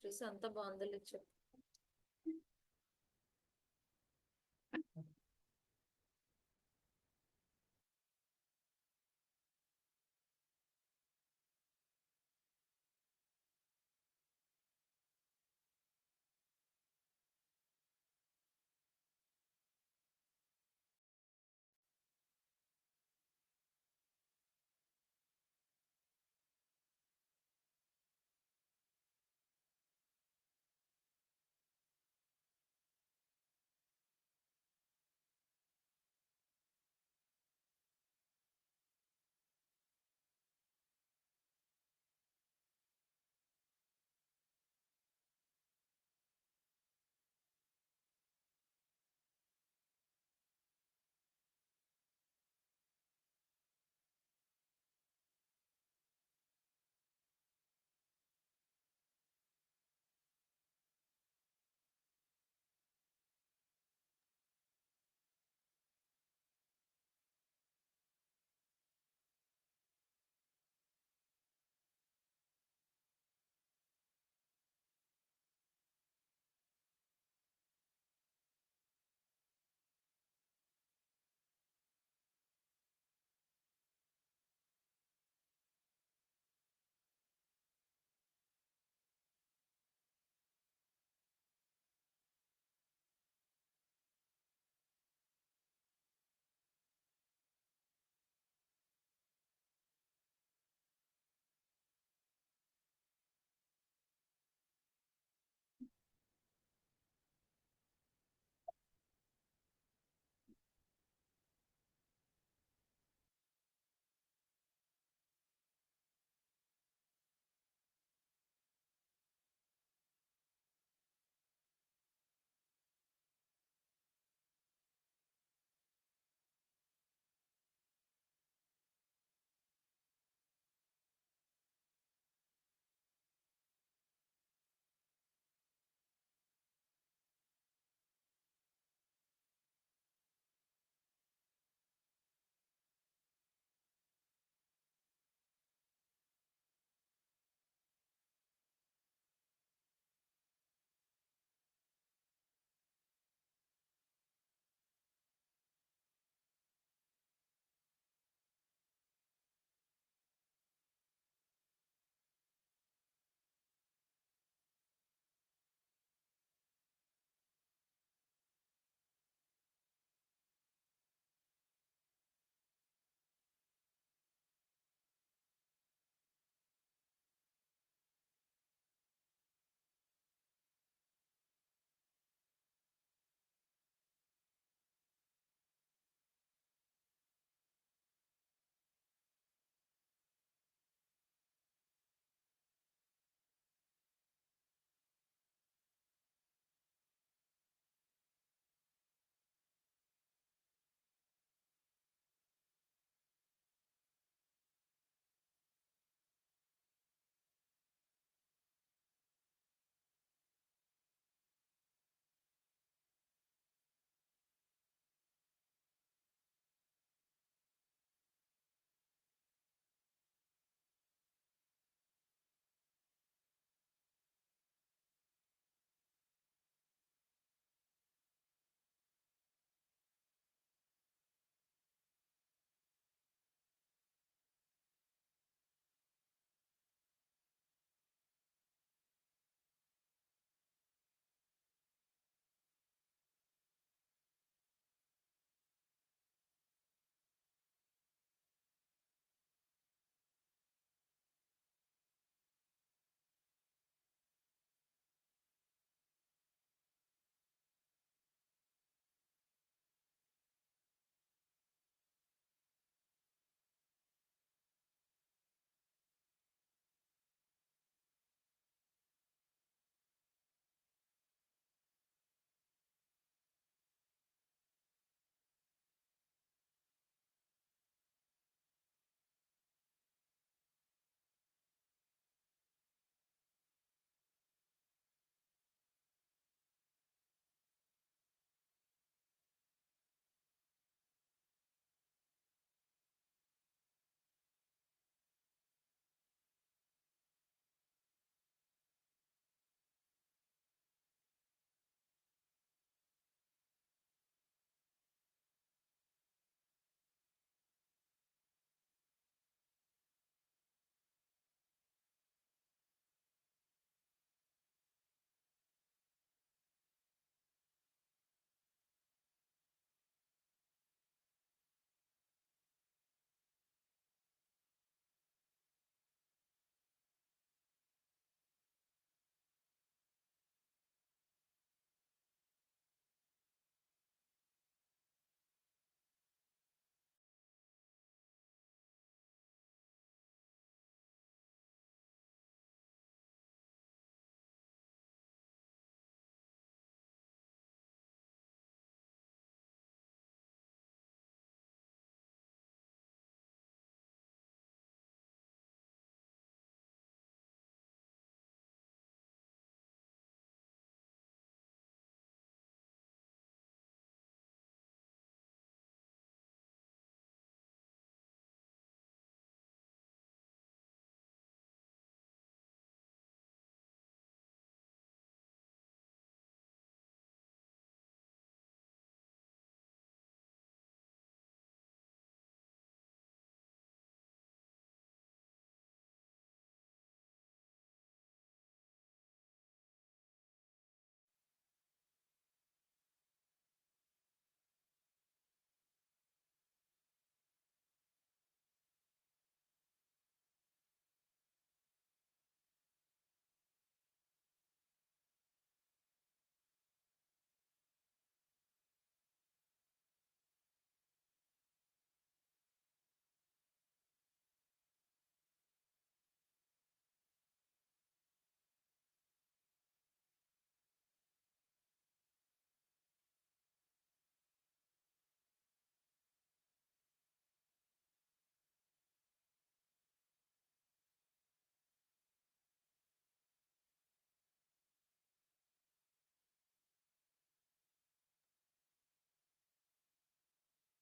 చూసి అంత బాగుంది చెప్పు.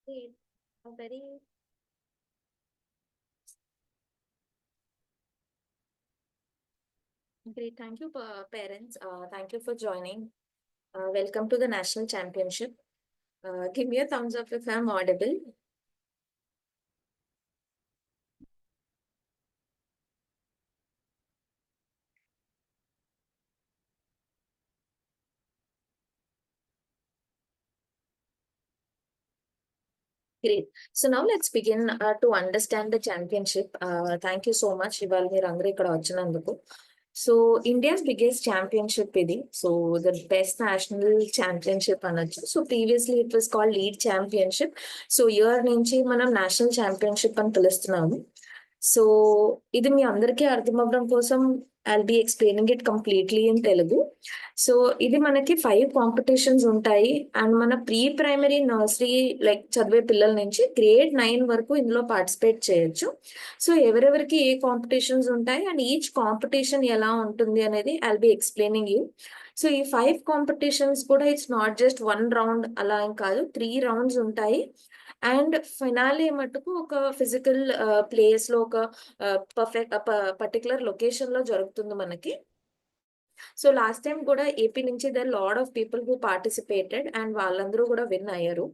Great. A very great. Thank you, parents. Thank you for joining. Welcome to the National Championship. Give me a thumbs up if I'm audible. Great. So now let's begin to understand the championship. Thank you so much, ఇవాళ మీరు అందరూ ఇక్కడ వచ్చినందుకు. So India's biggest championship ఇది. So the best national championship అనొచ్చు. So previously it was called lead championship. So year నుంచి మనం national championship అని పిలుస్తున్నాము. సో ఇది మీ అందరికీ అర్థం అవ్వడం కోసం I'll be explaining it completely in Telugu. So ఇది మనకి 5 కాంపిటీషన్స్ ఉంటాయి అండ్ మన ప్రీ ప్రైమరీ నర్సరీ లైక్ చదివే పిల్లల నుంచి గ్రేడ్ 9 వరకు ఇందులో పార్టిసిపేట్ చేయొచ్చు. సో ఎవరెవరికి ఏ కాంపిటీషన్స్ ఉంటాయి అండ్ ఈచ్ కాంపిటీషన్ ఎలా ఉంటుంది అనేది I'll be explaining you. So ఈ 5 కాంపిటీషన్స్ కూడా ఇట్స్ నాట్ జస్ట్ 1 రౌండ్ అలా ఏం కాదు, 3 రౌండ్స్ ఉంటాయి. అండ్ ఫినాలే మటుకు ఒక ఫిజికల్ ప్లేస్ లో ఒక పర్ఫెక్ట్ పర్టికులర్ లొకేషన్ లో జరుగుతుంది మనకి. సో లాస్ట్ టైం కూడా ఏపీ నుంచి there lot of people who participated and వాళ్ళందరూ కూడా విన్ అయ్యారు.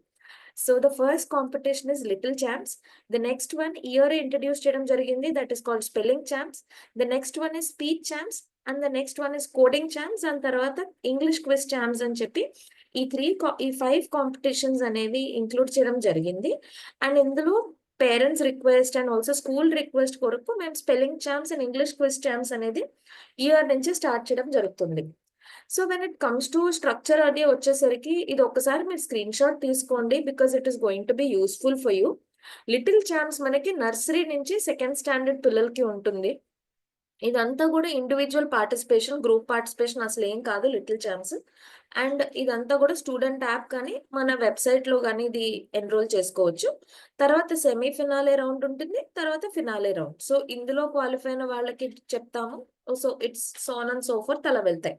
So the first competition is little champs. The next one year introduce చేయడం జరిగింది, that is called spelling champs. The next one is speech champs and the next one is coding champs and తర్వాత English quiz champs అని చెప్పి ఈ 5 competitions అనేవి include చేయడం జరిగింది. And ఇందులో parents request and also school request కొరకు మేము spelling champs and English quiz champs అనేది ఇయర్ నుంచి స్టార్ట్ చేయడం జరుగుతుంది. So when it comes to structure అది వచ్చేసరికి ఇది ఒక్కసారి మీరు స్క్రీన్ షాట్ తీసుకోండి because it is going to be useful for you. Little champs మనకి నర్సరీ నుంచి సెకండ్ స్టాండర్డ్ పిల్లలకి ఉంటుంది. ఇదంతా కూడా ఇండివిజువల్ పార్టిసిపేషన్, గ్రూప్ పార్టిసిపేషన్ అసలు ఏం కాదు లిటిల్ ఛాంప్స్. అండ్ ఇదంతా కూడా స్టూడెంట్ యాప్ కానీ మన వెబ్సైట్ లో కానీ ఇది ఎన్రోల్ చేసుకోవచ్చు. తర్వాత సెమీ ఫినాలే రౌండ్ ఉంటుంది, తర్వాత ఫినాలే రౌండ్. సో ఇందులో క్వాలిఫై అయిన వాళ్ళకి చెప్తాము. So it's so on and so forth అలా వెళ్తాయి.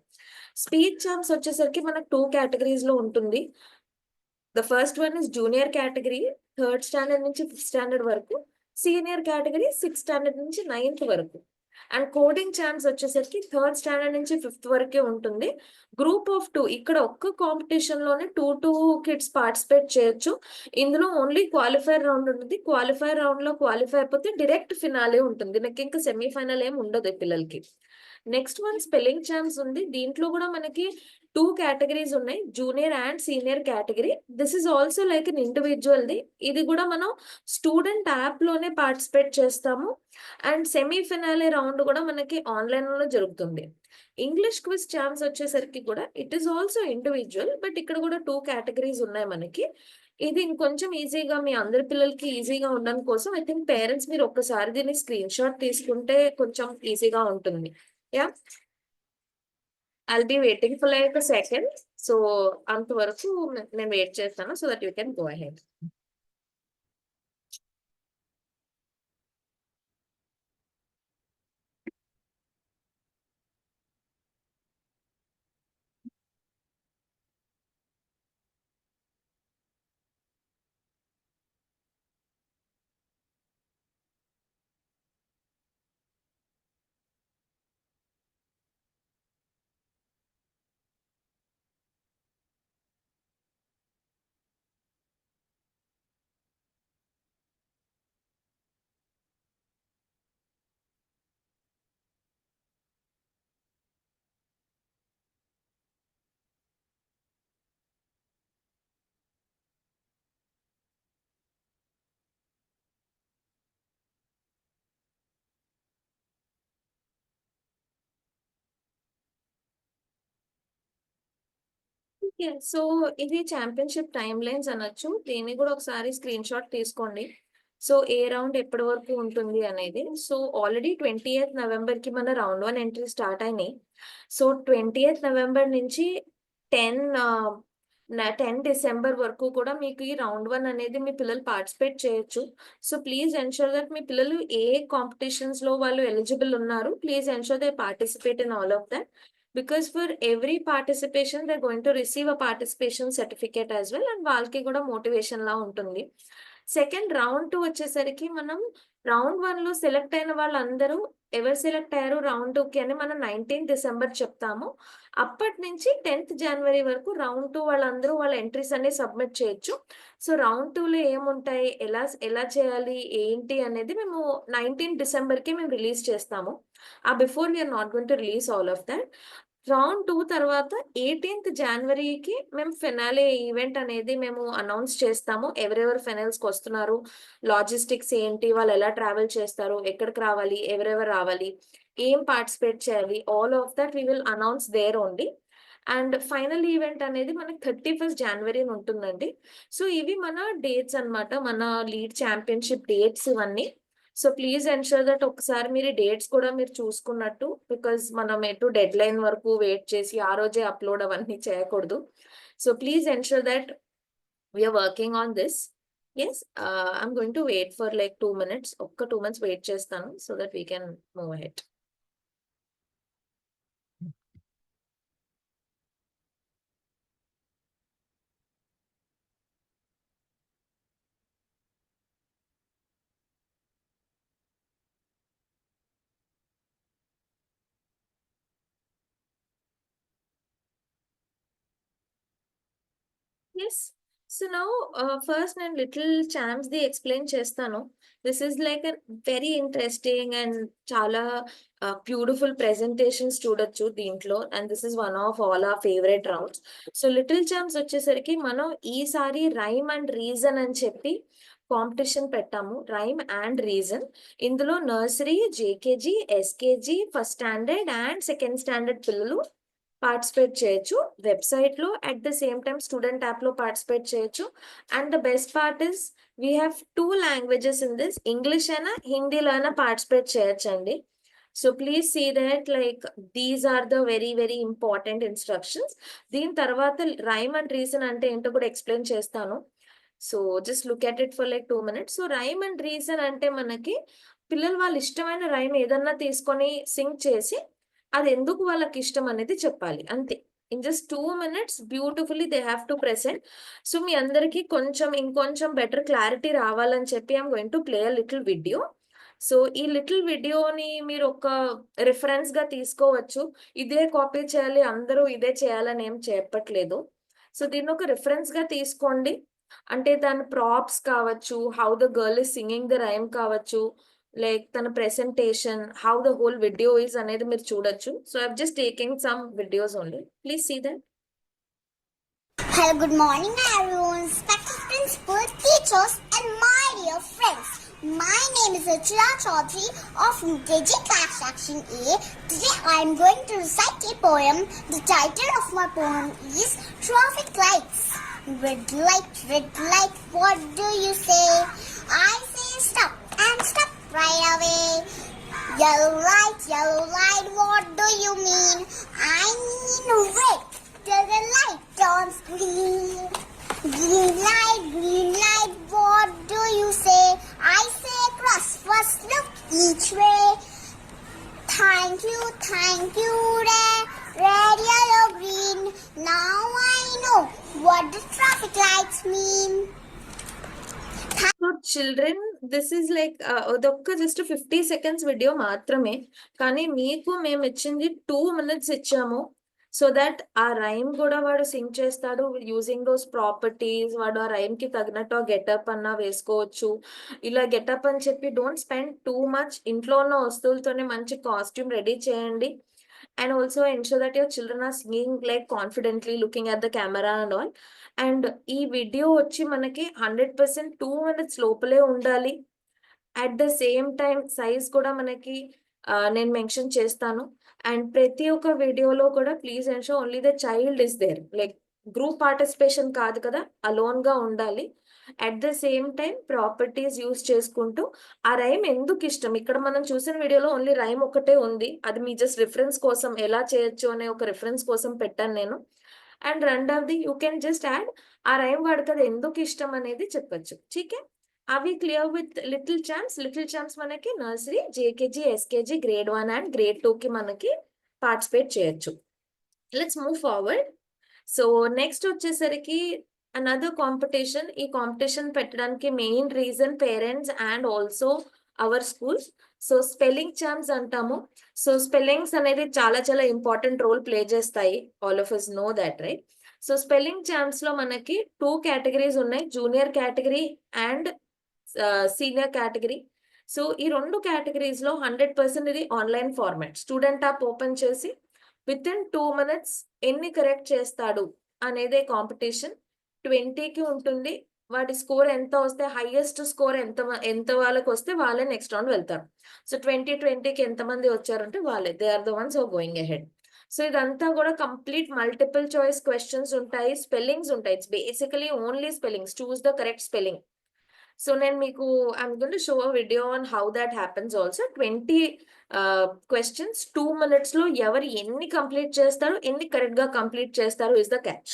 స్పీచ్ ఛాంప్స్ వచ్చేసరికి మనకు 2 కేటగిరీస్ లో ఉంటుంది. The first one is junior category, 3rd standard నుంచి 5th స్టాండర్డ్ వరకు. సీనియర్ కేటగిరీ 6th స్టాండర్డ్ నుంచి 9th వరకు. అండ్ కోడింగ్ ఛాన్స్ వచ్చేసరికి 3rd స్టాండర్డ్ నుంచి 5th వరకే ఉంటుంది. గ్రూప్ ఆఫ్ 2, ఇక్కడ ఒక్క కాంపిటీషన్ లోనే 2 కిడ్స్ పార్టిసిపేట్ చేయొచ్చు. ఇందులో ఓన్లీ క్వాలిఫైర్ రౌండ్ ఉంటుంది. క్వాలిఫైర్ రౌండ్ లో క్వాలిఫై అయిపోతే డైరెక్ట్ ఫినాలే ఉంటుంది, నాకు ఇంకా సెమీఫైనల్ ఏం ఉండదు పిల్లలకి. నెక్స్ట్ వన్ స్పెల్లింగ్ ఛాన్స్ ఉంది. దీంట్లో కూడా మనకి 2 కేటగిరీస్ ఉన్నాయి, junior and senior category. This is also like an individual the. ఇది కూడా మనం స్టూడెంట్ యాప్ లోనే పార్టిసిపేట్ చేస్తాము. అండ్ సెమీ ఫినాలే రౌండ్ కూడా మనకి ఆన్లైన్ లో జరుగుతుంది. ఇంగ్లీష్ క్విజ్ ఛాన్స్ వచ్చేసరికి కూడా it is also individual, but ఇక్కడ కూడా 2 కేటగిరీస్ ఉన్నాయి మనకి. ఇది ఇంకొంచెం ఈజీగా మీ అందరి పిల్లలకి ఈజీగా ఉండడం కోసం ఐ థింక్ పేరెంట్స్ మీరు ఒక్కసారి దీన్ని స్క్రీన్ షాట్ తీసుకుంటే కొంచెం ఈజీగా ఉంటుంది. Yeah, I'll be waiting for like a second. So అంతవరకు నేను వెయిట్ చేస్తాను so that you can go ahead. So ఇది ఛాంపియన్షిప్ టైమ్ లైన్స్ అనొచ్చు. దీన్ని కూడా ఒకసారి స్క్రీన్ షాట్ తీసుకోండి. సో ఏ రౌండ్ ఎప్పటి వరకు ఉంటుంది అనేది. సో ఆల్రెడీ 28th నవంబర్ కి మన రౌండ్ 1 ఎంట్రీ స్టార్ట్ అయినాయి. సో 28th నవంబర్ నుంచి 10 డిసెంబర్ వరకు కూడా మీకు ఈ రౌండ్ 1 అనేది మీ పిల్లలు పార్టిసిపేట్ చేయొచ్చు. సో ప్లీజ్ ఎన్షూర్ దట్ మీ పిల్లలు ఏ కాంపిటీషన్స్ లో వాళ్ళు ఎలిజిబుల్ ఉన్నారు, please ensure they participate in all of that. because for every participation they're going to receive a participation certificate as well, and వాళ్ళకి కూడా మోటివేషన్ లా ఉంటుంది. సెకండ్ రౌండ్ 2 వచ్చేసరికి మనం round 1 లో సెలెక్ట్ అయిన వాళ్ళందరూ ఎవరు సెలెక్ట్ అయ్యారు రౌండ్ 2కి అని మనం 19 డిసెంబర్ చెప్తాము. అప్పటి నుంచి 10th జనవరి వరకు రౌండ్ 2 వాళ్ళందరూ వాళ్ళ ఎంట్రీస్ అన్ని సబ్మిట్ చేయొచ్చు. సో రౌండ్ 2లో ఏముంటాయి, ఎలా ఎలా చేయాలి, ఏంటి అనేది మేము 19 డిసెంబర్కి మేము రిలీజ్ చేస్తాము. Before we're not going to release all of that. Round 2 తర్వాత 18th జనవరికి మేము ఫినాలే ఈవెంట్ అనేది మేము అనౌన్స్ చేస్తాము. ఎవరెవరు ఫినాల్స్కి వస్తున్నారు, లాజిస్టిక్స్ ఏంటి, వాళ్ళు ఎలా ట్రావెల్ చేస్తారు, ఎక్కడికి రావాలి, ఎవరెవరు రావాలి, ఏం పార్టిసిపేట్ చేయాలి, all of that we will announce there only. And final event అనేది మనకి 31st జనవరి ఉంటుందండి. సో ఇవి మన డేట్స్ అన్నమాట, మన లీడ్ ఛాంపియన్షిప్ డేట్స్ ఇవన్నీ. సో ప్లీజ్ ఎన్షూర్ దట్ ఒకసారి మీరు డేట్స్ కూడా మీరు చూసుకున్నట్టు, బికాజ్ మనం ఎటు డెడ్ లైన్ వరకు వెయిట్ చేసి ఆ రోజే అప్లోడ్ అవన్నీ చేయకూడదు. So please ensure that we're working on this. Yes, I'm going to wait for like 2 minutes. ఒక్క 2 minutes వెయిట్ చేస్తాను so that we can move ahead. Yes. So now, first నేను little champs ది explain చేస్తాను. This is like a very interesting and చాలా beautiful presentations చూడొచ్చు దీంట్లో, and this is one of all our favourite rounds. So little champs వచ్చేసరికి మనం ఈసారి rhyme and reason అని చెప్పి కాంపిటీషన్ పెట్టాము. Rhyme and reason. ఇందులో nursery, JKG, SKG, first standard and second standard పిల్లలు పార్టిసిపేట్ చేయొచ్చు. వెబ్సైట్ లో at the same time student app లో పార్టిసిపేట్ చేయొచ్చు. And the best part is we have 2 languages in this. English అయినా హిందీలో అయినా participate చేయొచ్చు అండి. So please see that like these are the very very important instructions. దీని తర్వాత rhyme and reason అంటే ఏంటో కూడా ఎక్స్ప్లెయిన్ చేస్తాను. So just look at it for like 2 minutes. So rhyme and reason అంటే మనకి పిల్లలు వాళ్ళ ఇష్టమైన రైమ్ ఏదన్నా తీసుకొని సింగ్ చేసి అది ఎందుకు వాళ్ళకి ఇష్టం అనేది చెప్పాలి అంతే. In just 2 minutes beautifully they have to present. So మీ అందరికి కొంచెం ఇంకొంచెం బెటర్ క్లారిటీ రావాలని చెప్పి I'm going to play a little video. So ఈ లిటిల్ వీడియోని మీరు ఒక రిఫరెన్స్ గా తీసుకోవచ్చు. ఇదే కాపీ చేయాలి, అందరూ ఇదే చేయాలని ఏం చెప్పట్లేదు. సో దీన్ని ఒక రిఫరెన్స్ గా తీసుకోండి. అంటే దాని ప్రాప్స్ కావచ్చు, how the girl is singing the rhyme కావచ్చు, లైక్ తన presentation, how the whole video is అనేది మీరు చూడొచ్చు. So I just taking some videos only. Please see that. Hello, good morning everyone, respected principal, teachers and my dear friends. My name is Achila Chaudhary of UKG class section A. Today I am going to recite a poem. The title of my poem is Traffic Lights. Red light, what do you say? I say stop and stop right away. Yellow light, what do you mean? I mean red till the light turns green. Green light, what do you say? I say cross, first look each way. Thank you, red, yellow, green. Now I know what the traffic lights mean. So children, this is like అదొక్క just 50 seconds video మాత్రమే, కానీ మీకు మేము ఇచ్చింది 2 minutes ఇచ్చాము. So that ఆ rhyme కూడా వాడు సింగ్ చేస్తాడు యూజింగ్ దోస్ ప్రాపర్టీస్. వాడు ఆ రైమ్ కి తగినట్టు ఆ గెటప్ అన్నా వేసుకోవచ్చు. ఇలా గెటప్ అని చెప్పి డోంట్ స్పెండ్ టూ మచ్. ఇంట్లో ఉన్న వస్తువులతోనే మంచి కాస్ట్యూమ్ రెడీ చేయండి. And also ensure that your children are singing like confidently, looking at the camera and all. And ఈ వీడియో వచ్చి మనకి 100% 2 minutes లోపలే ఉండాలి. At the same time size కూడా మనకి నేను మెన్షన్ చేస్తాను. అండ్ ప్రతి ఒక్క వీడియోలో కూడా please ensure only the child is there. Like group participation కాదు కదా, అలోన్ గా ఉండాలి. At the same time properties use చేసుకుంటూ ఆ రైమ్ ఎందుకు ఇష్టం. ఇక్కడ మనం చూసిన వీడియోలో ఓన్లీ రైమ్ ఒకటే ఉంది, అది మీ జస్ట్ రిఫరెన్స్ కోసం ఎలా చేయొచ్చు అనే ఒక రిఫరెన్స్ కోసం పెట్టాను నేను. అండ్ రెండవది you can just add a rhyme వాడికి అది ఎందుకు ఇష్టం అనేది చెప్పొచ్చు. ठीक है, అవి clear with little champs. Little champs మనకి nursery, JKG, SKG, grade 1 and grade 2 కి మనకి పార్టిసిపేట్ చేయొచ్చు. Let's move forward. So next వచ్చేసరికి అనదర్ కాంపిటీషన్. ఈ కాంపిటీషన్ పెట్టడానికి main reason parents and also our schools. So spelling champs అంటాము. So spellings అనేది చాలా చాలా ఇంపార్టెంట్ రోల్ ప్లే చేస్తాయి. All of us know that, right? So spelling champs లో మనకి 2 కేటగిరీస్ ఉన్నాయి, junior category and senior category. So ఈ 2 categories లో 100% ఇది online format. Student app open చేసి విత్ ఇన్ 2 minutes ఎన్ని కరెక్ట్ చేస్తాడు అనేదే కాంపిటీషన్. 20కి ఉంటుంది. వాటి స్కోర్ ఎంత వస్తే, హైయెస్ట్ స్కోర్ ఎంత వాళ్ళకి వస్తే వాళ్ళే నెక్స్ట్ రౌండ్ వెళ్తారు. సో 20కి ఎంతమంది వచ్చారంటే వాళ్ళే, they are the ones are going ahead. So ఇదంతా కూడా కంప్లీట్ మల్టిపుల్ చాయిస్ క్వశ్చన్స్ ఉంటాయి, స్పెల్లింగ్స్ ఉంటాయి. It's basically only spellings. Choose the correct spelling. So నేను మీకు I'm going to show a video on how that happens also. 20 questions 2 minutes లో ఎవరు ఎన్ని complete చేస్తారు, ఎన్ని కరెక్ట్ గా కంప్లీట్ చేస్తారు is the catch.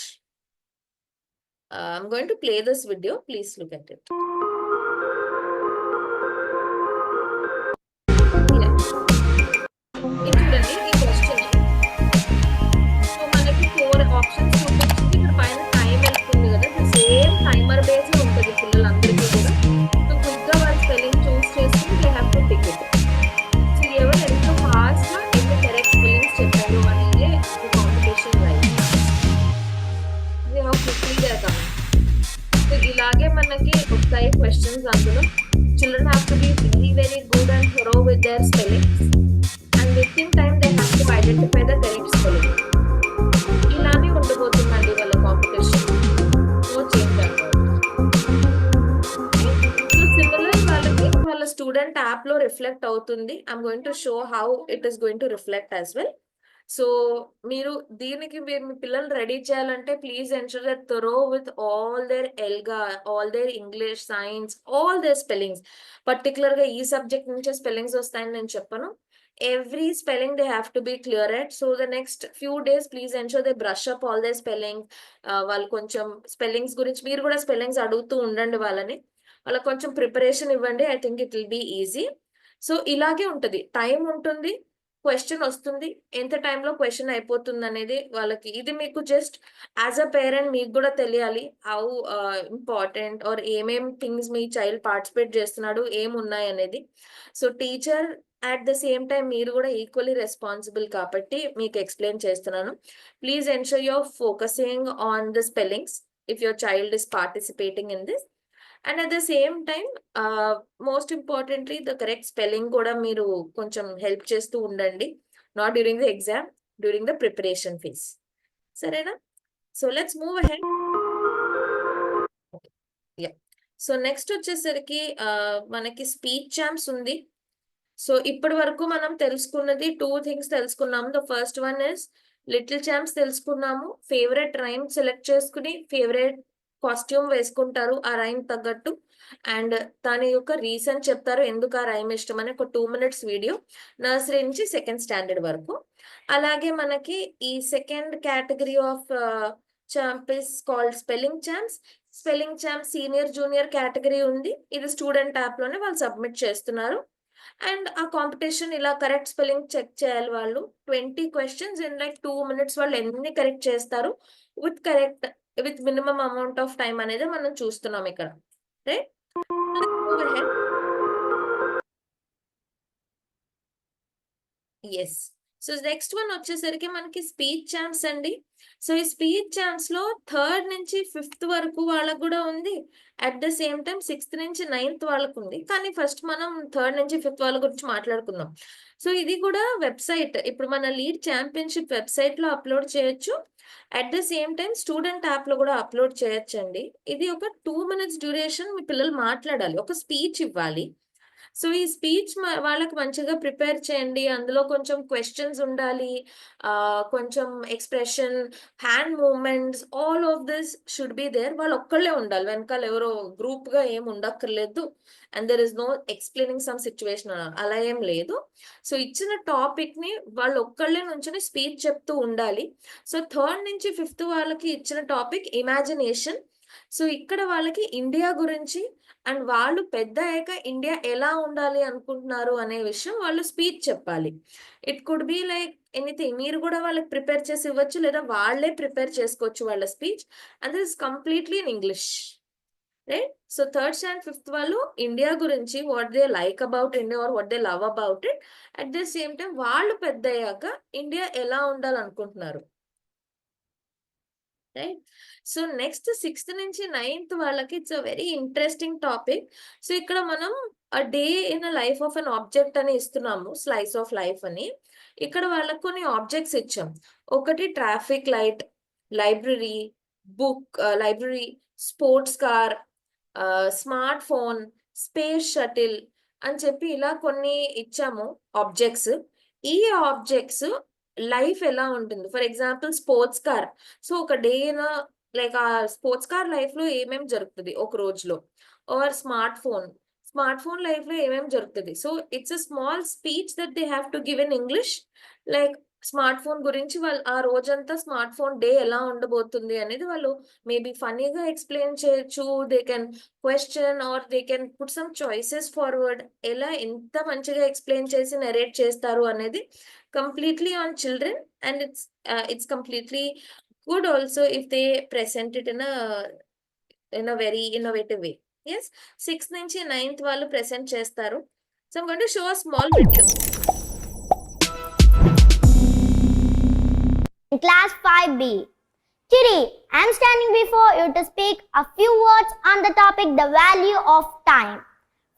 I'm going to play this video, please look at it. ఇది చూడండి ఈ క్వశ్చన్. సో మనకి 4 ఆప్షన్స్ చూపించింది. ఇక్కడ పైన టైం వెళ్తుంది కదా, సేమ్ టైమర్ బేస్ లో ఉంటుంది పిల్లలందరికీ కూడా. సో క్విక్ గా వాళ్ళ స్పెల్లింగ్ చూస్ చేసుకుని they have to tick it. So ఎవరు ఎంత ఫాస్ట్ గా ఎన్ని కరెక్ట్ స్పెల్లింగ్స్ చెప్పారు అనేది competition right. How quickly they are coming. So ఇలాగే మనకి వస్తాయి క్వశ్చన్స్. అందులో children have to be very very good and thorough with their spellings and with in time they have to identify the correct spelling. ఇలానే ఉండబోతుందండి వాళ్ళ competition. No change అన్నమాట. So similar వాళ్ళకి వాళ్ళ స్టూడెంట్ యాప్ లో reflect అవుతుంది. I'm going to show how it is going to reflect as well. So మీరు దీనికి మీ పిల్లలు రెడీ చేయాలంటే please ensure that thorough with all their ఎల్గా, all their English, science, all their spellings. Particular గా ఈ సబ్జెక్ట్ నుంచే స్పెల్లింగ్స్ వస్తాయని నేను చెప్పను. Every spelling they have to be clear at. So the next few days please ensure they brush up all their spelling. వాళ్ళు కొంచెం spellings గురించి మీరు కూడా స్పెల్లింగ్స్ అడుగుతూ ఉండండి వాళ్ళని. వాళ్ళకి కొంచెం ప్రిపరేషన్ ఇవ్వండి. I think it will be easy. So ఇలాగే ఉంటుంది, టైం ఉంటుంది, క్వశ్చన్ వస్తుంది, ఎంత టైంలో క్వశ్చన్ అయిపోతుంది అనేది వాళ్ళకి. ఇది మీకు జస్ట్ యాజ్ అ పేరెంట్ మీకు కూడా తెలియాలి హౌ ఇంపార్టెంట్ ఆర్ ఏమేం థింగ్స్ మీ చైల్డ్ పార్టిసిపేట్ చేస్తున్నాడు, ఏమున్నాయి అనేది. So teacher at the same time మీరు కూడా ఈక్వల్లీ రెస్పాన్సిబుల్ కాబట్టి మీకు ఎక్స్ప్లెయిన్ చేస్తున్నాను. Please ensure your focusing on the spellings if your child is participating in this. And at the same time most importantly the correct spelling కూడా మీరు కొంచెం help చేస్తూ ఉండండి. Not during the exam, during the preparation phase. సరేనా? So let's move ahead. Yeah. So next వచ్చేసరికి మనకి speech champs ఉంది. So ఇప్పటి వరకు మనం తెలుసుకున్నది 2 things తెలుసుకున్నాము. The first one is little champs తెలుసుకున్నాము. ఫేవరెట్ రైమ్ సెలెక్ట్ చేసుకుని ఫేవరెట్ కాస్ట్యూమ్ వేసుకుంటారు ఆ రైమ్ తగ్గట్టు. అండ్ దాని యొక్క రీజన్ చెప్తారు ఎందుకు ఆ రైమ్ ఇష్టం అని. ఒక 2 minutes వీడియో, నర్సరీ నుంచి 2nd standard వరకు. అలాగే మనకి ఈ second category of champ is called spelling champs. Spelling champ senior junior category ఉంది. ఇది స్టూడెంట్ యాప్ లోనే వాళ్ళు సబ్మిట్ చేస్తున్నారు. అండ్ ఆ కాంపిటీషన్ ఇలా కరెక్ట్ స్పెల్లింగ్ చెక్ చేయాలి వాళ్ళు. 20 questions ఇన్ లైక్ 2 minutes వాళ్ళు ఎన్ని కరెక్ట్ చేస్తారు with minimum amount of time అనేది మనం చూస్తున్నాం ఇక్కడ, right? Yes. So next one వచ్చేసరికి మనకి స్పీచ్ ఛాంప్స్ అండి. సో ఈ స్పీచ్ ఛాంప్స్ లో 3rd నుంచి 5th వరకు వాళ్ళకు కూడా ఉంది. At the same time 6th నుంచి 9th వాళ్ళకు ఉంది. కానీ ఫస్ట్ మనం 3rd నుంచి 5th వాళ్ళ గురించి మాట్లాడుకుందాం. సో ఇది కూడా వెబ్సైట్, ఇప్పుడు మన లీడ్ ఛాంపియన్షిప్ వెబ్సైట్ లో అప్లోడ్ చేయొచ్చు. At the same time student app లో కూడా అప్లోడ్ చేయొచ్చండి. ఇది ఒక 2 minutes డ్యూరేషన్. మీ పిల్లలు మాట్లాడాలి, ఒక స్పీచ్ ఇవ్వాలి. సో ఈ స్పీచ్ వాళ్ళకి మంచిగా ప్రిపేర్ చేయండి. అందులో కొంచెం క్వశ్చన్స్ ఉండాలి, కొంచెం expression, hand movements, all of this should be there. వాళ్ళు ఒక్కళ్ళే ఉండాలి, వెనకాల ఎవరో గ్రూప్ గా ఏం ఉండక్కర్లేదు. And there is no explaining some situation, అలా ఏం లేదు. సో ఇచ్చిన టాపిక్ ని వాళ్ళు ఒక్కళ్ళే నుంచొని స్పీచ్ చెప్తూ ఉండాలి. సో 3rd నుంచి 5th వాళ్ళకి ఇచ్చిన టాపిక్ ఇమాజినేషన్. సో ఇక్కడ వాళ్ళకి ఇండియా గురించి అండ్ వాళ్ళు పెద్ద అయ్యాక ఇండియా ఎలా ఉండాలి అనుకుంటున్నారు అనే విషయం వాళ్ళు స్పీచ్ చెప్పాలి. It could be like anything. మీరు కూడా వాళ్ళకి ప్రిపేర్ చేసి ఇవ్వచ్చు, లేదా వాళ్ళే ప్రిపేర్ చేసుకోవచ్చు వాళ్ళ speech. And this completely in English, right? So third and fifth వాళ్ళు ఇండియా గురించి what they like about India or what they love about it. At the same time వాళ్ళు పెద్ద అయ్యాక ఇండియా ఎలా ఉండాలనుకుంటున్నారు, రైట్? సో నెక్స్ట్ సిక్స్త్ నుంచి ninth వాళ్ళకి it's a very interesting topic. So ఇక్కడ మనం a day in a life of an object అని ఇస్తున్నాము, స్లైస్ ఆఫ్ లైఫ్ అని. ఇక్కడ వాళ్ళకి కొన్ని ఆబ్జెక్ట్స్ ఇచ్చాం. ఒకటి traffic light, library, library, sports car, smart phone, space shuttle అని చెప్పి ఇలా కొన్ని ఇచ్చాము ఆబ్జెక్ట్స్. ఈ ఆబ్జెక్ట్స్ లైఫ్ ఎలా ఉంటుంది? For example sports car. So ఒక డే లైక్ ఆ స్పోర్ట్స్ కార్ లైఫ్ లో ఏమేమి జరుగుతుంది ఒక రోజులో. ఆర్ స్మార్ట్ ఫోన్ లైఫ్ లో ఏమేమి జరుగుతుంది. So it's a small speech that they have to give in English. Like smart phone గురించి వాళ్ళు ఆ రోజంతా స్మార్ట్ ఫోన్ డే ఎలా ఉండబోతుంది అనేది వాళ్ళు మేబీ ఫనీగా ఎక్స్ప్లెయిన్ చేయొచ్చు. They can question or they can put some choices forward. ఎలా ఎంత మంచిగా ఎక్స్ప్లెయిన్ చేసి నెరేట్ చేస్తారు అనేది completely on children, and it's completely good also if they present it in a very innovative way. Yes, 6th నుంచి 9th వాళ్ళు present చేస్తారు. So I'm going to show a small video. In class 5B. Today, I am standing before you to speak a few words on the topic the value of time.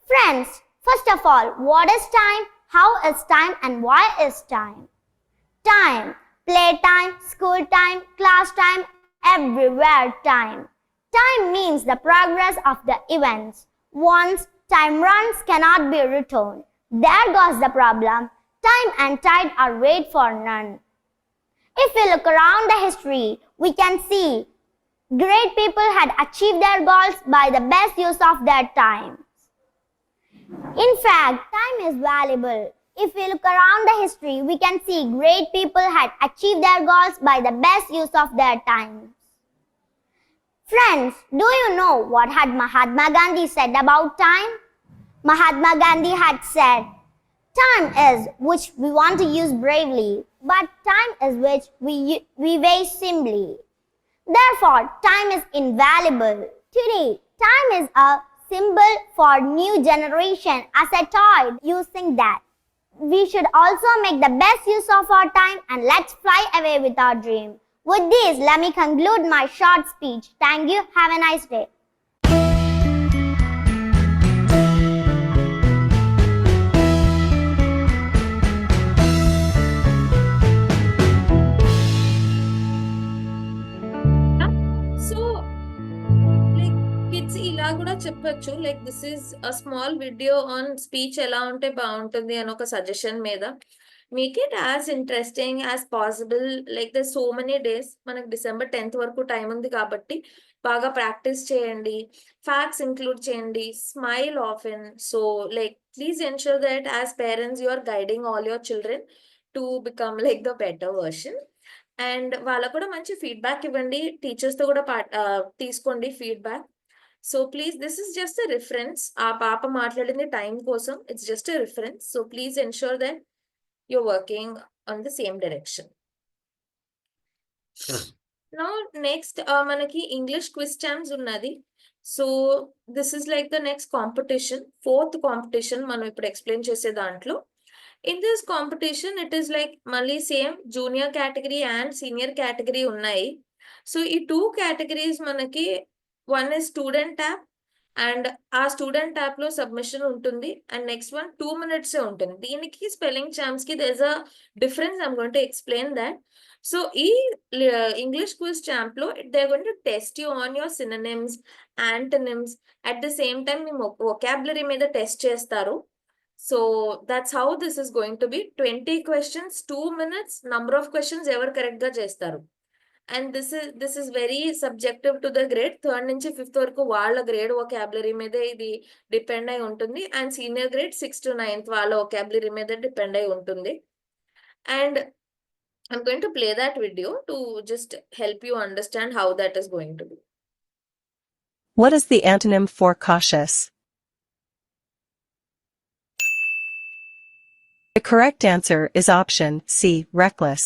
Friends, first of all, what is time? How is time and why is time? Time, playtime, school time, class time, everywhere time. Time means the progress of the events. Once time runs cannot be returned. There goes the problem. Time and tide are wait for none. If we look around the history, we can see great people had achieved their goals by the best use of their time. In fact, time is valuable. If we look around the history, we can see great people had achieved their goals by the best use of their time. Friends, do you know what had Mahatma Gandhi said about time? Mahatma Gandhi had said, "Time is which we want to use bravely, but time is which we waste simply. Therefore, time is invaluable." Today, time is a symbol for new generation as a toy using that. We should also make the best use of our time and let's fly away with our dream. With this, let me conclude my short speech. Thank you. Have a nice day. So like kids ఇలా కూడా చెప్పొచ్చు, like this is a small video on speech ఎలా ఉంటే బాగుంటుంది అని ఒక suggestion మీద. Make it as interesting as possible. Like the so many days, మనకు December 10th వరకు టైం ఉంది కాబట్టి బాగా ప్రాక్టీస్ చేయండి, ఫ్యాక్ట్స్ ఇంక్లూడ్ చేయండి, smile often. So like please ensure that as parents you are guiding all your children to become like the better version. And వాళ్ళకు కూడా మంచి ఫీడ్బ్యాక్ ఇవ్వండి, టీచర్స్ తో కూడా తీసుకోండి feedback. So please, this is just a reference. ఆ పాప మాట్లాడింది టైం కోసం, it's just a reference. So please ensure that you're working on the same direction. Now next మనకి ఇంగ్లీష్ క్విజ్ ఛాన్స్ ఉన్నది. So this is like the next competition, 4th competition మనం ఇప్పుడు explain చేసే దాంట్లో. In this competition it is like మళ్ళీ same junior category and senior category ఉన్నాయి. So ఈ 2 categories మనకి, one is student app, and ఆ స్టూడెంట్ యాప్ లో సబ్మిషన్ ఉంటుంది. అండ్ నెక్స్ట్ వన్ 2 minutes ఉంటుంది. దీనికి స్పెల్లింగ్ ఛాంప్స్ కి there is a difference. I'm going to explain that. So ఈ ఇంగ్లీష్ క్విజ్ ఛాంప్ లో they are going to test you on your synonyms, antonyms. At the same time మీ vocabulary మీద test చేస్తారు. So that's how this is going to be. 20 questions, 2 minutes, number of questions ఎవరు correct గా చేస్తారు. And this is very subjective to the grade. 3rd నుంచి 5th వరకు వాళ్ళ grade vocabulary మీదే ఇది డిపెండ్ అయి ఉంటుంది. And senior grade 6th to 9th వాళ్ళ వొకాబులరీ మీద డిపెండ్ అయి ఉంటుంది. And I'm going to play that video to just help you understand how that is going to be. What is the antonym for cautious? The correct answer is option C, reckless.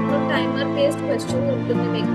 So timer based question ఉంటుంది మీకు.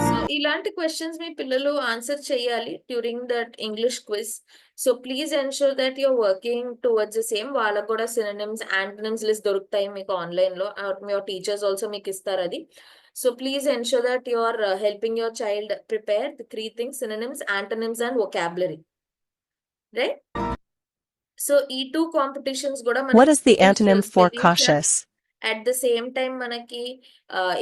So ఇలాంటి questions మీ పిల్లలు answer చేయాలి during that English quiz. So please ensure that your working towards the same. వాళ్ళకు కూడా synonyms antonyms list దొరుకుతాయి మీకు online లో. యువర్ టీచర్స్ ఆల్సో మీకు ఇస్తారు అది. So please ensure that you are helping your child prepare the 3 things: synonyms, antonyms and vocabulary. Right? So ఈ 2 competitions కూడా What is the antonym for cautious? At the same time మనకి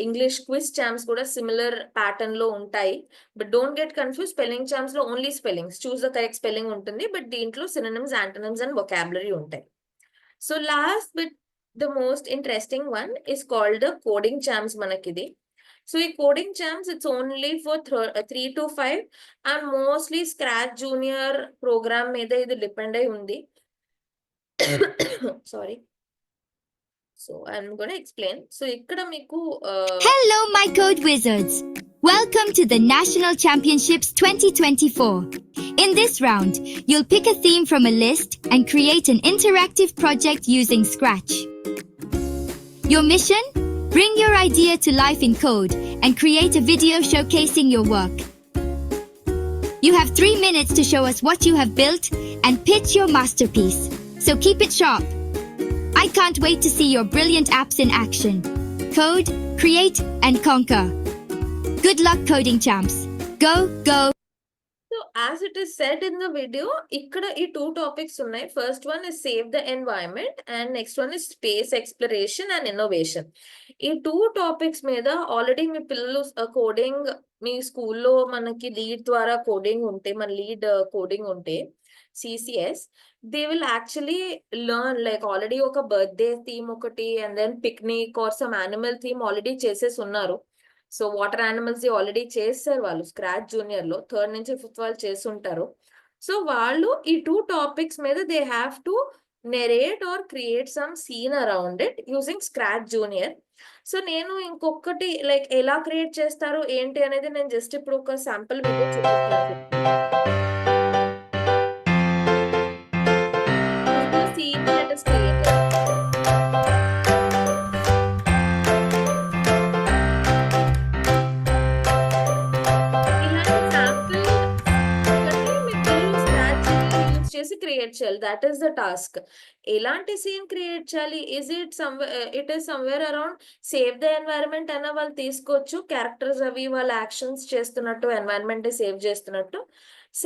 English quiz champs కూడా similar pattern లో ఉంటాయి. But don't get confuse. Spelling champs లో only spellings, choose the correct spelling ఉంటుంది. But దీంట్లో synonyms, antonyms and vocabulary ఉంటాయి. So last but the most interesting one is called the coding champs మనకిది. So ఈ coding champs it's only for 3 to 5 and mostly scratch junior program మీద ఇది depend అయి ఉంది. Sorry. So I'm going to explain. So ikkada meeku Hello, my code wizards. Welcome to the National Championships 2024. In this round, you'll pick a theme from a list and create an interactive project using Scratch. Your mission? Bring your idea to life in code and create a video showcasing your work. You have 3 minutes to show us what you have built and pitch your masterpiece. So keep it sharp. I can't wait to see your brilliant apps in action. Code, create, and conquer. Good luck, coding champs. Go, go. so as it is said in the video, ikkada ee 2 topics unnai. First one is save the environment and next one is space exploration and innovation. Ee 2 topics మీద already మీ పిల్లలు coding మీ స్కూల్లో మనకి lead ద్వారా coding ఉంటే, మన lead coding ఉంటే CCS, they will actually learn like already oka birthday theme okati and then picnic or some animal theme already చేసేసి ఉన్నారు. సో వాటర్ యానిమల్స్ ఆల్రెడీ చేస్తారు వాళ్ళు స్క్రాచ్ జూనియర్ లో. 3rd నుంచి 5th వాళ్ళు చేస్తుంటారు. సో వాళ్ళు ఈ 2 టాపిక్స్ మీద they have to narrate are create some scene around it using scratch junior. So నేను ఇంకొకటి లైక్ ఎలా క్రియేట్ చేస్తారు ఏంటి అనేది నేను జస్ట్ ఇప్పుడు ఒక శాంపుల్ వీడియో చూపిస్తాను. Scene let us create it. ఇలాంటి శాంపుల్ మీ పిల్లలు స్క్రాచ్ యూజ్ చేసి క్రియేట్ చేయాలి. That is the task. ఎలాంటి సీన్ క్రియేట్ చేయాలి? It is somewhere around save the environment అన్న వాళ్ళు తీసుకోవచ్చు. క్యారెక్టర్స్ అవి వాళ్ళ యాక్షన్స్ చేస్తున్నట్టు, ఎన్వైరన్మెంట్ సేవ్ చేస్తున్నట్టు.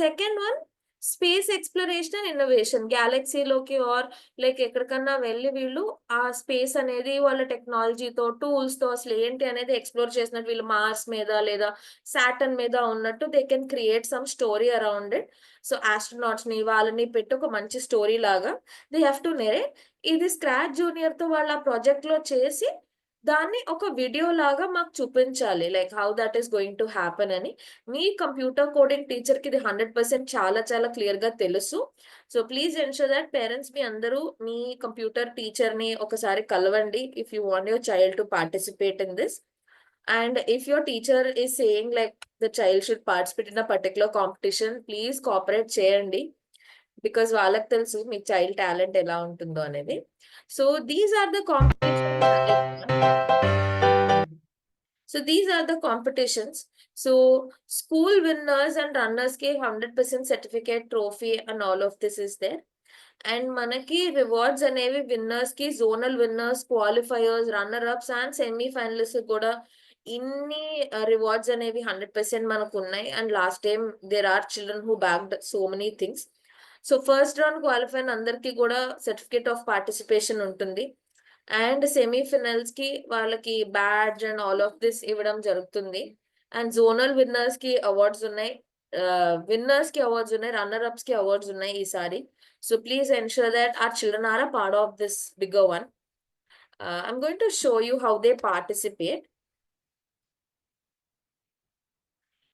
Second one space exploration and innovation. గ్యాలక్సీలోకి ఆర్ లైక్ ఎక్కడికన్నా వెళ్ళి వీళ్ళు ఆ స్పేస్ అనేది వాళ్ళ టెక్నాలజీతో, టూల్స్తో అసలు ఏంటి అనేది ఎక్స్ప్లోర్ చేసినట్టు, వీళ్ళు మార్స్ మీద లేదా సాటర్న్ మీద ఉన్నట్టు they can create some story around it. So astronauts ని వాళ్ళని పెట్టి ఒక మంచి స్టోరీ లాగా దే హ్యావ్ టు నెరేట్. ఇది స్క్రాచ్ జూనియర్ తో వాళ్ళ ప్రాజెక్ట్ లో చేసి దాన్ని ఒక వీడియో లాగా మాకు చూపించాలి, like how that is going to happen అని. మీ కంప్యూటర్ కోడింగ్ టీచర్ కి ఇది 100% చాలా చాలా క్లియర్ గా తెలుసు. So please ensure that parents మీ అందరూ మీ కంప్యూటర్ టీచర్ ని ఒకసారి కలవండి if you want your child to participate in this. And if your teacher is saying like the child should participate in a particular competition, please cooperate చేయండి because వాళ్ళకి తెలుసు మీ చైల్డ్ టాలెంట్ ఎలా ఉంటుందో అనేది. So these are the competitions. So school winners and runners కి 100% certificate, trophy and all of this is there. And మనకి రివార్డ్స్ అనేవి విన్నర్స్ కి zonal winners, qualifiers, runner ups and semi finalist కూడా ఇన్ని రివార్డ్స్ అనేవి 100% మనకు ఉన్నాయి. And last time there are children who backed so many things. So first round qualify అందరికి కూడా సర్టిఫికేట్ ఆఫ్ పార్టిసిపేషన్ ఉంటుంది. అండ్ సెమీఫైనల్స్ కి వాళ్ళకి badge and all of this ఇవ్వడం జరుగుతుంది. అండ్ జోనల్ విన్నర్స్ కి అవార్డ్స్ ఉన్నాయి, విన్నర్స్ కి అవార్డ్స్ ఉన్నాయి, రన్నర్ అప్స్ కి అవార్డ్స్ ఉన్నాయి ఈసారి. So please ensure that our children are a part of this bigger one. I'm going to show you how they participate.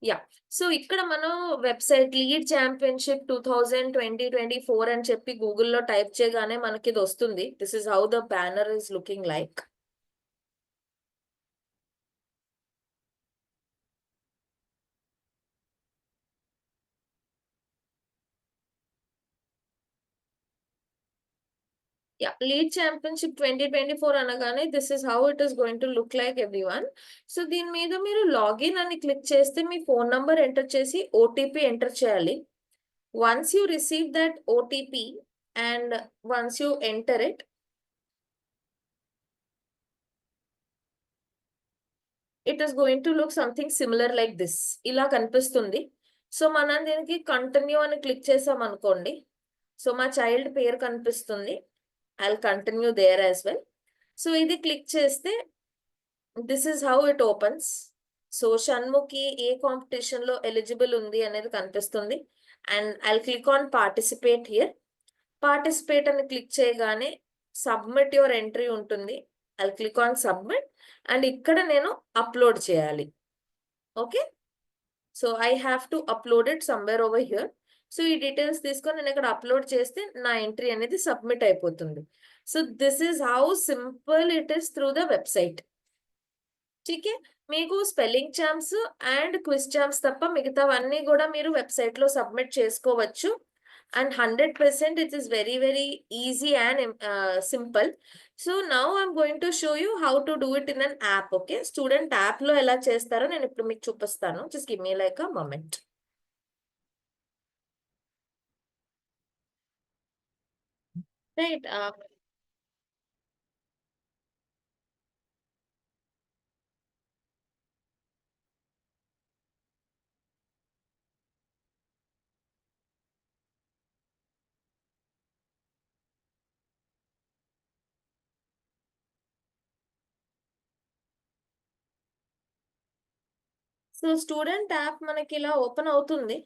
Yeah, so ఇక్కడ మనం website lead championship 2020-24 అని చెప్పి గూగుల్లో టైప్ చేయగానే మనకి ఇది వస్తుంది. This is how the banner is looking like. Yeah, lead championship 2024 అనగానే this is how it is going to look like everyone. So దీని మీద మీరు లాగిన్ అని క్లిక్ చేస్తే మీ ఫోన్ నంబర్ ఎంటర్ చేసి ఓటీపీ ఎంటర్ చేయాలి. Once you receive that OTP and once you enter it, it is going to look something similar like this. ఇలా కనిపిస్తుంది. So మనం దీనికి కంటిన్యూ అని క్లిక్ చేసాం అనుకోండి, సో మా చైల్డ్ పేరు కనిపిస్తుంది. I'll continue there as well. So ఇది క్లిక్ చేస్తే this is how it opens. So Shanmukhi A competition లో ఎలిజిబుల్ ఉంది అనేది కనిపిస్తుంది. And I'll click on participate here. Participate అని క్లిక్ చేయగానే సబ్మిట్ యువర్ ఎంట్రీ ఉంటుంది. I'll click on submit and ఇక్కడ నేను అప్లోడ్ చేయాలి. Okay, so I have to upload it somewhere over here. So ఈ డీటెయిల్స్ తీసుకొని నేను ఇక్కడ అప్లోడ్ చేస్తే నా ఎంట్రీ అనేది సబ్మిట్ అయిపోతుంది. So this is how simple it is through the website. ఠీకే, మీకు spelling champs and quiz champs తప్ప మిగతావన్నీ కూడా మీరు వెబ్సైట్ లో సబ్మిట్ చేసుకోవచ్చు. And 100% it is very very easy and simple. So now I'm going to show you how to do it in an app. Okay, student app లో ఎలా చేస్తారో నేను ఇప్పుడు మీకు చూపిస్తాను. Just give me like a moment. Right. So student app మనకి ఇలా open అవుతుంది.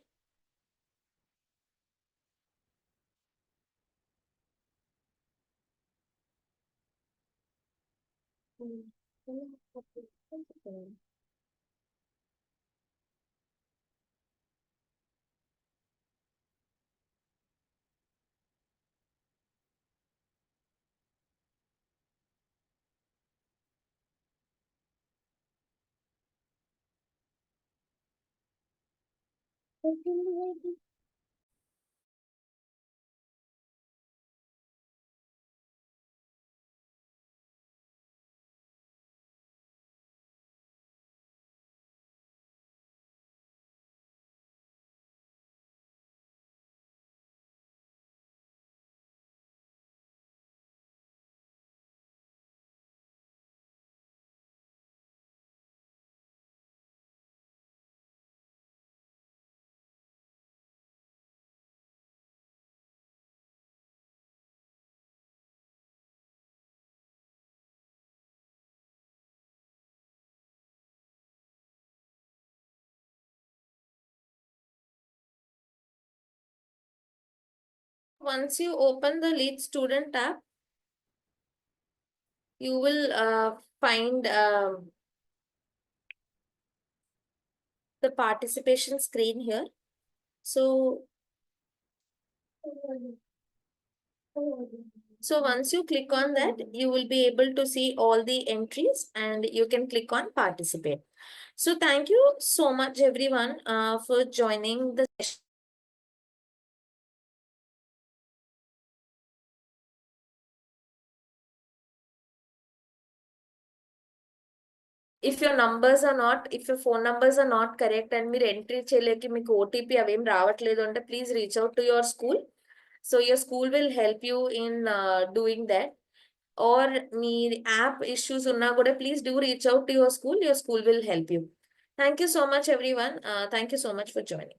Once you open the lead student tab, you will find the participation screen here. So once you click on that, you will be able to see all the entries and you can click on participate. So thank you so much everyone for joining the session. If your phone numbers are not correct and మీరు entry చేయలేక మీకు OTP అవేం రావట్లేదు అంటే please reach out to your school. So your school will help you in doing that. Or మీ app issues ఉన్నా కూడా please do reach out to your school will help you. Thank you so much everyone. Thank you so much for joining.